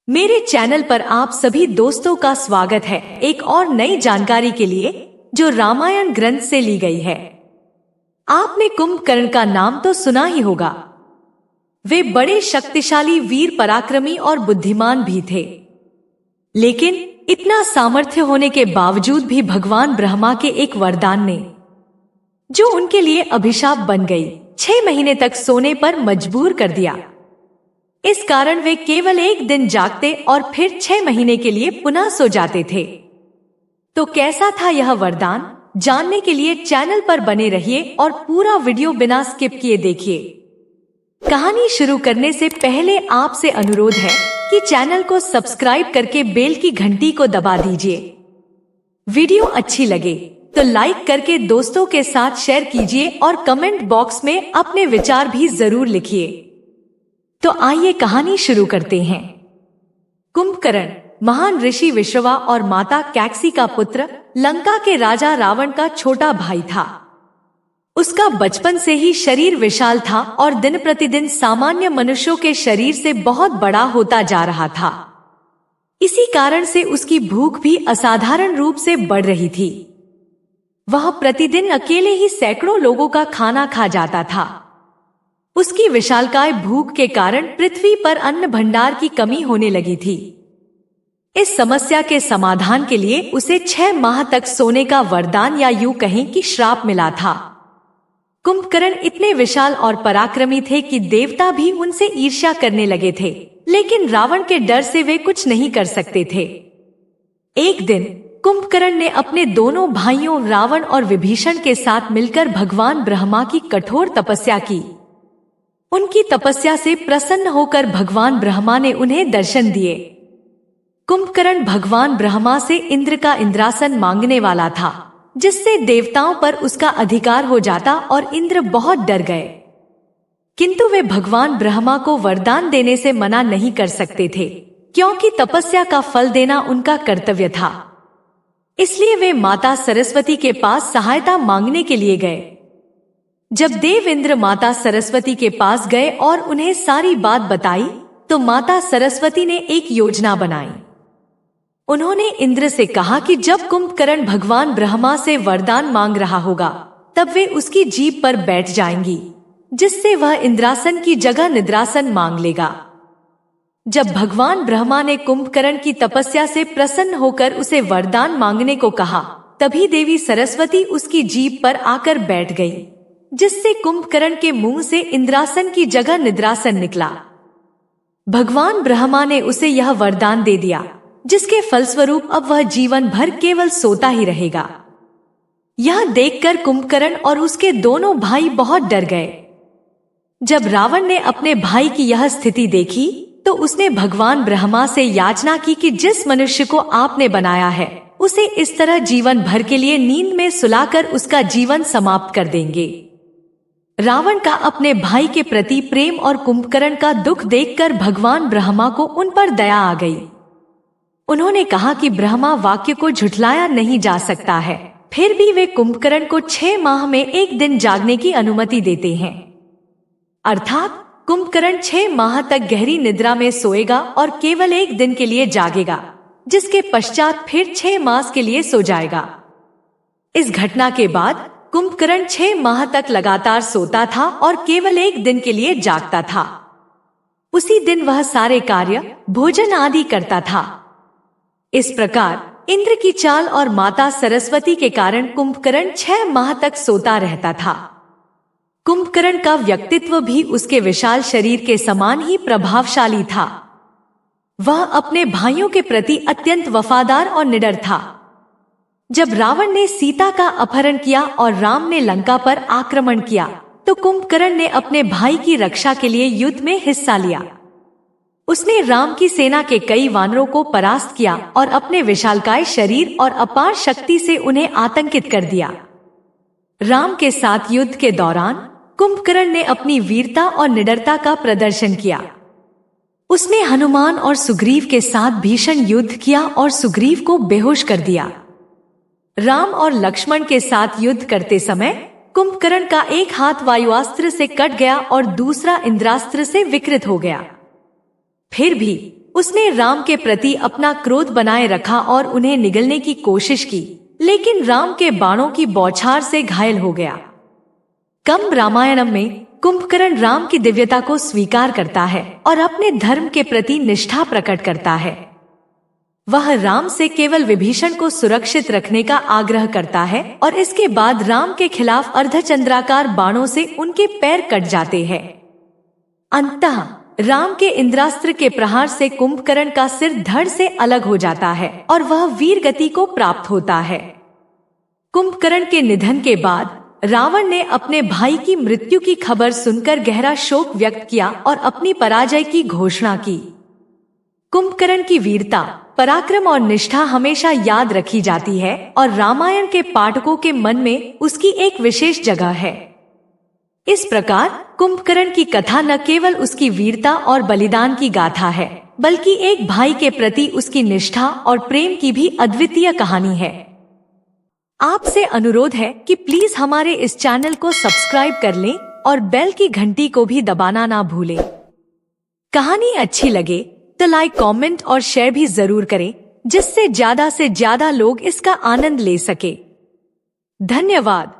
मेरे चैनल पर आप सभी दोस्तों का स्वागत है एक और नई जानकारी के लिए जो रामायण ग्रंथ से ली गई है। आपने कुंभकर्ण का नाम तो सुना ही होगा। वे बड़े शक्तिशाली, वीर, पराक्रमी और बुद्धिमान भी थे। लेकिन इतना सामर्थ्य होने के बावजूद भी भगवान ब्रह्मा के एक वरदान ने, जो उनके लिए अभिशाप बन गई, 6 महीने तक सोने पर मजबूर कर दिया। इस कारण वे केवल एक दिन जागते और फिर 6 महीने के लिए पुनः सो जाते थे। तो कैसा था यह वरदान, जानने के लिए चैनल पर बने रहिए और पूरा वीडियो बिना स्किप किए देखिए। कहानी शुरू करने से पहले आपसे अनुरोध है कि चैनल को सब्सक्राइब करके बेल की घंटी को दबा दीजिए। वीडियो अच्छी लगे तो लाइक करके दोस्तों के साथ शेयर कीजिए और कमेंट बॉक्स में अपने विचार भी जरूर लिखिए। तो आइए कहानी शुरू करते हैं। कुंभकर्ण महान ऋषि विश्रवा और माता कैकसी का पुत्र, लंका के राजा रावण का छोटा भाई था। उसका बचपन से ही शरीर विशाल था और दिन प्रतिदिन सामान्य मनुष्यों के शरीर से बहुत बड़ा होता जा रहा था। इसी कारण से उसकी भूख भी असाधारण रूप से बढ़ रही थी। वह प्रतिदिन अकेले ही सैकड़ों लोगों का खाना खा जाता था। उसकी विशालकाय भूख के कारण पृथ्वी पर अन्न भंडार की कमी होने लगी थी। इस समस्या के समाधान के लिए उसे 6 माह तक सोने का वरदान या यूं कहें कि श्राप मिला था। कुंभकर्ण इतने विशाल और पराक्रमी थे कि देवता भी उनसे ईर्ष्या करने लगे थे, लेकिन रावण के डर से वे कुछ नहीं कर सकते थे। एक दिन कुंभकर्ण ने अपने दोनों भाइयों रावण और विभीषण के साथ मिलकर भगवान ब्रह्मा की कठोर तपस्या की। उनकी तपस्या से प्रसन्न होकर भगवान ब्रह्मा ने उन्हें दर्शन दिए। कुंभकर्ण भगवान ब्रह्मा से इंद्र का इंद्रासन मांगने वाला था, जिससे देवताओं पर उसका अधिकार हो जाता और इंद्र बहुत डर गए। किंतु वे भगवान ब्रह्मा को वरदान देने से मना नहीं कर सकते थे, क्योंकि तपस्या का फल देना उनका कर्तव्य था। इसलिए वे माता सरस्वती के पास सहायता मांगने के लिए गए। जब देव इंद्र माता सरस्वती के पास गए और उन्हें सारी बात बताई, तो माता सरस्वती ने एक योजना बनाई। उन्होंने इंद्र से कहा कि जब कुंभकर्ण भगवान ब्रह्मा से वरदान मांग रहा होगा, तब वे उसकी जीभ पर बैठ जाएंगी, जिससे वह इंद्रासन की जगह निद्रासन मांग लेगा। जब भगवान ब्रह्मा ने कुंभकर्ण की तपस्या से प्रसन्न होकर उसे वरदान मांगने को कहा, तभी देवी सरस्वती उसकी जीभ पर आकर बैठ गई, जिससे कुंभकर्ण के मुंह से इंद्रासन की जगह निद्रासन निकला। भगवान ब्रह्मा ने उसे यह वरदान दे दिया, जिसके फलस्वरूप अब वह जीवन भर केवल सोता ही रहेगा। यह देखकर कुंभकर्ण और उसके दोनों भाई बहुत डर गए। जब रावण ने अपने भाई की यह स्थिति देखी, तो उसने भगवान ब्रह्मा से याचना की कि जिस मनुष्य को आपने बनाया है, उसे इस तरह जीवन भर के लिए नींद में सुलाकर उसका जीवन समाप्त कर देंगे। रावण का अपने भाई के प्रति प्रेम और कुंभकर्ण का दुख देखकर भगवान ब्रह्मा को उन पर दया आ गई। उन्होंने कहा कि ब्रह्मा वाक्य को झुठलाया नहीं जा सकता है, फिर भी वे कुंभकर्ण को 6 माह में एक दिन जागने की अनुमति देते हैं। अर्थात कुंभकर्ण 6 माह तक गहरी निद्रा में सोएगा और केवल एक दिन के लिए जागेगा, जिसके पश्चात फिर 6 मास के लिए सो जाएगा। इस घटना के बाद कुंभकर्ण 6 माह तक लगातार सोता था और केवल एक दिन के लिए जागता था। उसी दिन वह सारे कार्य, भोजन आदि करता था। इस प्रकार इंद्र की चाल और माता सरस्वती के कारण कुंभकर्ण 6 माह तक सोता रहता था। कुंभकर्ण का व्यक्तित्व भी उसके विशाल शरीर के समान ही प्रभावशाली था। वह अपने भाइयों के प्रति अत्यंत वफादार और निडर था। जब रावण ने सीता का अपहरण किया और राम ने लंका पर आक्रमण किया, तो कुंभकर्ण ने अपने भाई की रक्षा के लिए युद्ध में हिस्सा लिया। उसने राम की सेना के कई वानरों को परास्त किया और अपने विशालकाय शरीर और अपार शक्ति से उन्हें आतंकित कर दिया। राम के साथ युद्ध के दौरान कुंभकर्ण ने अपनी वीरता और निडरता का प्रदर्शन किया। उसने हनुमान और सुग्रीव के साथ भीषण युद्ध किया और सुग्रीव को बेहोश कर दिया। राम और लक्ष्मण के साथ युद्ध करते समय कुंभकर्ण का एक हाथ वायुअस्त्र से कट गया और दूसरा इंद्रास्त्र से विकृत हो गया। फिर भी उसने राम के प्रति अपना क्रोध बनाए रखा और उन्हें निगलने की कोशिश की, लेकिन राम के बाणों की बौछार से घायल हो गया। कंब रामायणम में कुंभकर्ण राम की दिव्यता को स्वीकार करता है और अपने धर्म के प्रति निष्ठा प्रकट करता है। वह राम से केवल विभीषण को सुरक्षित रखने का आग्रह करता है और इसके बाद राम के खिलाफ अर्धचंद्राकार बाणों से उनके पैर कट जाते हैं। अंततः राम के इंद्रास्त्र के प्रहार से कुंभकर्ण का सिर धड़ से अलग हो जाता है और वह वीर गति को प्राप्त होता है। कुंभकर्ण के निधन के बाद रावण ने अपने भाई की मृत्यु की खबर सुनकर गहरा शोक व्यक्त किया और अपनी पराजय की घोषणा की। कुंभकर्ण की वीरता, पराक्रम और निष्ठा हमेशा याद रखी जाती है और रामायण के पाठकों के मन में उसकी एक विशेष जगह है। इस प्रकार कुंभकर्ण की कथा न केवल उसकी वीरता और बलिदान की गाथा है, बल्कि एक भाई के प्रति उसकी निष्ठा और प्रेम की भी अद्वितीय कहानी है। आपसे अनुरोध है कि प्लीज हमारे इस चैनल को सब्सक्राइब कर लें और बेल की घंटी को भी दबाना ना भूलें। कहानी अच्छी लगे तो लाइक, कमेंट और शेयर भी जरूर करें, जिससे ज्यादा से ज्यादा लोग इसका आनंद ले सके। धन्यवाद।